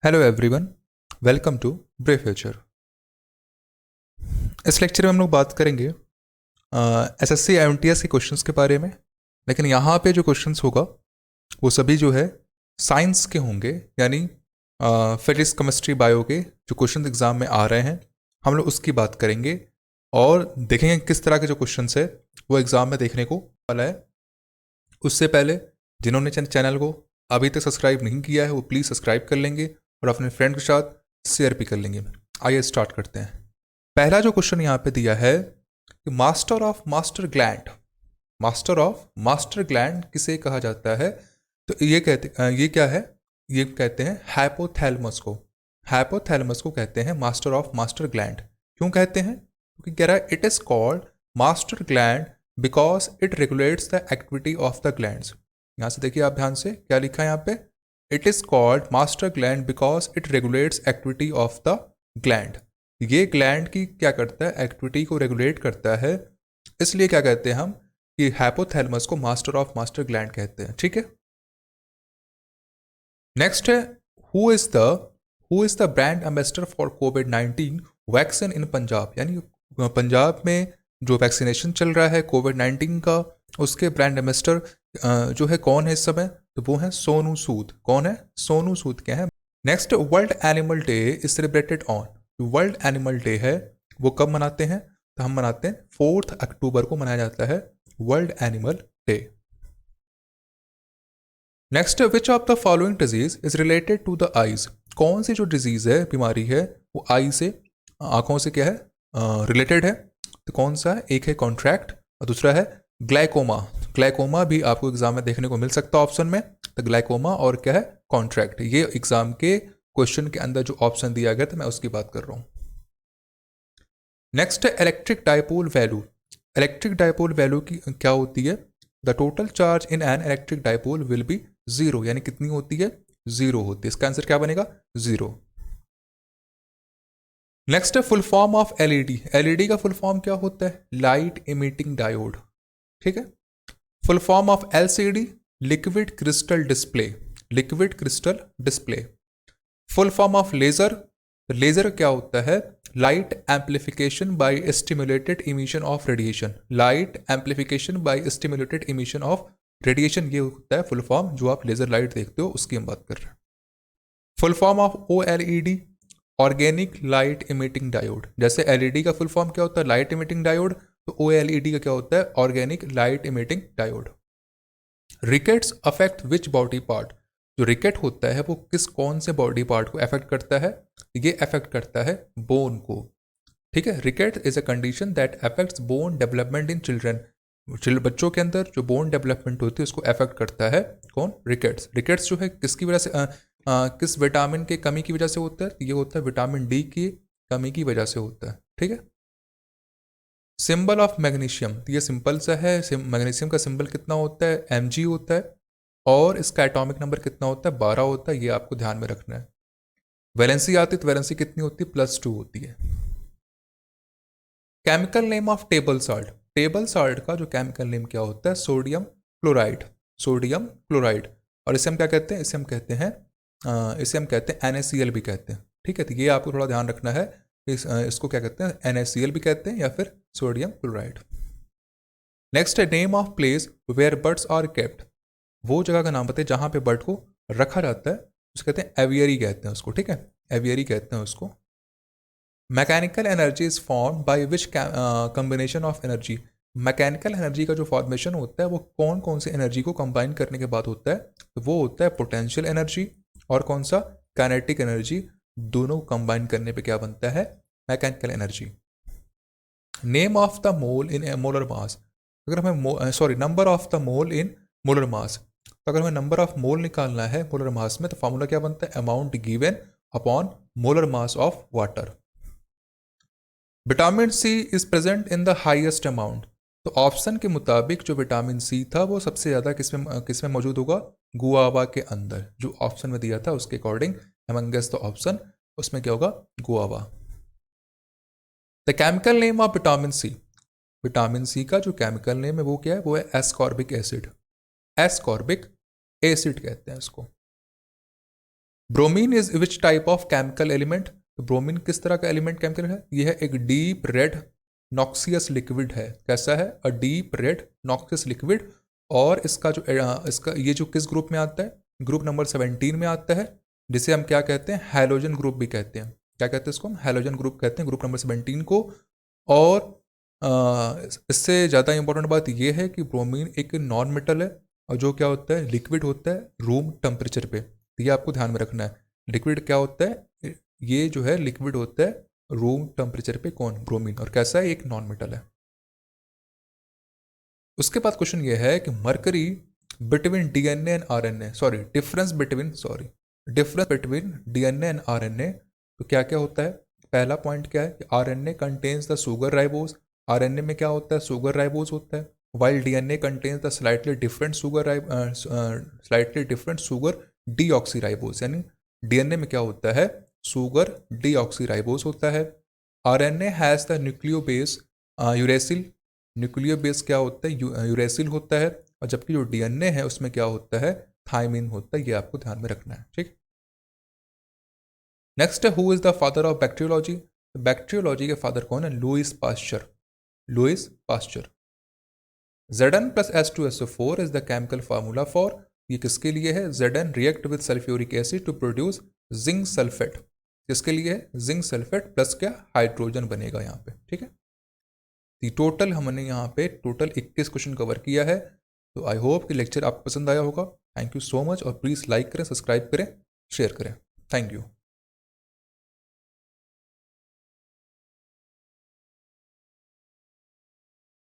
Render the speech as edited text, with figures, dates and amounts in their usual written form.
Hello everyone, welcome to brave future. इस lecture में हम लोग बात करेंगे एसएससी एमटीएस के क्वेश्चंस के बारे में। लेकिन यहाँ पे जो क्वेश्चंस होगा वो सभी जो है साइंस के होंगे, यानी फिजिक्स केमिस्ट्री बायो के जो क्वेश्चन एग्जाम में आ रहे हैं हम लोग उसकी बात करेंगे और देखेंगे किस तरह के जो क्वेश्चंस है वो एग्ज़ाम में देखने को वाला है। उससे पहले जिन्होंने चैनल को अभी तक सब्सक्राइब नहीं किया है वो प्लीज़ सब्सक्राइब कर लेंगे और अपने फ्रेंड के साथ शेयर भी कर लेंगे। आइए स्टार्ट करते हैं। पहला जो क्वेश्चन यहाँ पे दिया है कि मास्टर ऑफ मास्टर ग्लैंड किसे कहा जाता है? तो ये क्या है? ये कहते हैं हाइपोथैलेमस को कहते हैं मास्टर ऑफ मास्टर ग्लैंड। क्यों कहते हैं? क्योंकि कह रहा है it is called master gland because it regulates the activity of the glands. यहाँ से देखिए आप ध्यान से क्या लिखा है यहाँ पे, it is called master gland because it regulates activity of the gland. ये ग्लैंड की क्या करता है? एक्टिविटी को रेगुलेट करता है, इसलिए क्या कहते हैं हम कि हाइपोथैलेमस को मास्टर ऑफ मास्टर ग्लैंड कहते हैं। ठीक है, नेक्स्ट है who is the brand ambassador for कोविड-19 वैक्सीन इन पंजाब। यानी पंजाब में जो वैक्सीनेशन चल रहा है कोविड-19 का, उसके ब्रांड एम्बेसडर जो है कौन है इस समय? तो वो है सोनू सूद। कौन है? सोनू सूद क्या है? Next, world animal day is celebrated on. World animal day है वो कब मनाते हैं? तो हम मनाते हैं 4 अक्टूबर को मनाया जाता है world animal day. Next, which of the following disease is related to the eyes. कौन सी जो डिजीज है, बीमारी है, वो आई से, आंखों से क्या है? रिलेटेड है। तो कौन सा है? एक है कॉन्ट्रैक्ट और दूसरा है ग्लाइकोमा। ग्लाइकोमा भी आपको एग्जाम में देखने को मिल सकता है ऑप्शन में। तो ग्लाइकोमा और क्या है? कॉन्ट्रैक्ट। ये एग्जाम के क्वेश्चन के अंदर जो ऑप्शन दिया गया था मैं उसकी बात कर रहा हूँ। नेक्स्ट है electric dipole value. Electric dipole value की क्या होती है? The total charge in an electric dipole will be zero. यानी कितनी होती है? जीरो होती है। इसका आंसर क्या बनेगा? जीरो। नेक्स्ट है full form of LED. LED का फुल फॉर्म क्या होता है? Light emitting diode. ठीक है। Full form of LCD, liquid crystal display. Liquid crystal display. Full form of laser, laser क्या होता है? Light amplification by stimulated emission of radiation. Light amplification by stimulated emission of radiation, ये होता है full form. जो आप laser light देखते हो उसकी हम बात कर रहे हैं। Full form of OLED, organic light emitting diode. जैसे एलईडी का फुल फॉर्म क्या होता है? Light emitting diode. तो ओएलईडी का क्या होता है? Organic light emitting diode. Rickets affect which body part. जो रिकेट होता है वो कौन से बॉडी पार्ट को अफेक्ट करता है? ये अफेक्ट करता है बोन को। ठीक है, rickets is a condition that affects bone development in children. बच्चों के अंदर जो बोन डेवलपमेंट होती है उसको अफेक्ट करता है कौन? रिकेट्स। रिकेट्स जो है किसकी वजह से किस विटामिन के कमी की वजह से होता है? ये होता है विटामिन डी की कमी की वजह से होता है। ठीक है। सिंबल ऑफ मैग्नीशियम, ये सिंपल सा है। मैग्नीशियम का सिंबल कितना होता है? Mg होता है। और इसका एटॉमिक नंबर कितना होता है? 12 होता है। ये आपको ध्यान में रखना है। वैलेंसी आती है तो वैलेंसी कितनी होती है? +2 होती है। Chemical name of table salt. Table salt का जो केमिकल नेम क्या होता है? Sodium chloride. Sodium chloride. और इसे हम क्या कहते हैं? इसे हम कहते हैं NaCl भी कहते हैं। ठीक है, तो ये आपको थोड़ा ध्यान रखना है। इसको क्या कहते हैं? NaCl भी कहते हैं या फिर सोडियम क्लोराइड। नेक्स्ट है name of place where birds are kept. वो जगह का नाम बताइए जहाँ पे बर्ड को रखा जाता है, उसको कहते हैं एवियरी कहते हैं उसको। ठीक है, एवियरी कहते हैं उसको। Mechanical energy is form by which combination of energy. Mechanical energy का जो फॉर्मेशन होता है वो कौन कौन सी एनर्जी को कंबाइन करने के बाद होता है? तो वो होता है पोटेंशियल एनर्जी और कौन सा? Kinetic energy. दोनों कंबाइन करने पे क्या बनता है? Mechanical energy. Name of the mole in molar mass. अगर हमें number of the mole in molar mass, तो अगर हमें नंबर ऑफ मोल निकालना है मोलर मास में तो फॉर्मूला क्या बनता है? Amount given upon molar mass of water. Vitamin C is present in the highest amount. तो ऑप्शन के मुताबिक जो विटामिन सी था वो सबसे ज़्यादा किसमें मौजूद होगा? गुआवा के अंदर। जो ऑप्शन में दिया था उसके अकॉर्डिंग अमंगस द ऑप्शन, उसमें क्या होगा? Guava. The chemical name of vitamin C. Vitamin C का जो केमिकल नेम है वो क्या है? वो है एस्कॉर्बिक एसिड। एस्कॉर्बिक एसिड कहते हैं इसको। Bromine is which type of chemical element? तो ब्रोमीन किस तरह का एलिमेंट केमिकल है? यह है एक डीप रेड नॉक्सियस लिक्विड है। कैसा है? A deep red noxious liquid. और इसका जो इसका ये जो किस ग्रुप में आता है? ग्रुप नंबर 17 में आता है, जिसे हम क्या कहते हैं? हैलोजन ग्रुप भी कहते हैं। क्या कहते हैं इसको? हम हैलोजन ग्रुप कहते हैं, ग्रुप नंबर 17 को। और इससे ज़्यादा इंपॉर्टेंट बात यह है कि ब्रोमीन एक नॉन मेटल है और जो क्या होता है? लिक्विड होता है रूम टेम्परेचर पे। तो ये आपको ध्यान में रखना है। लिक्विड क्या होता है? ये जो है लिक्विड होता है रूम टेम्परेचर पे। कौन? ब्रोमीन। और कैसा है? एक नॉन मेटल है। उसके बाद क्वेश्चन ये है कि mercury between DNA and RNA, difference between DNA and RNA. तो क्या क्या होता है? पहला पॉइंट क्या है कि RNA contains the sugar ribose. RNA में क्या होता है? शुगर राइबोज होता है। While DNA contains the slightly different sugar deoxyribose. यानी डीएनए में क्या होता है? शुगर डीऑक्सीराइबोज होता है। RNA has the nucleobase uracil. Nucleobase क्या होता है? यूरेसिल होता है। और जबकि जो डीएनए है उसमें क्या होता है? थायमिन होता है। ये आपको ध्यान में रखना है। ठीक। नेक्स्ट है who is the father of bacteriology? Bacteriology के फादर कौन है? Lewis pasture. Lewis pasture. Zn plus H2SO4 is the chemical formula for, ये किसके लिए है? Zn react with sulfuric acid to produce zinc sulphate. किसके लिए है? जिंक सल्फेट प्लस क्या? हाइड्रोजन बनेगा यहाँ पे। ठीक है। टोटल हमने यहाँ पे टोटल 21 क्वेश्चन कवर किया है। तो आई होप कि लेक्चर आपको पसंद आया होगा। Thank you so much. और प्लीज़ लाइक करें, सब्सक्राइब करें, शेयर करें। Thank you.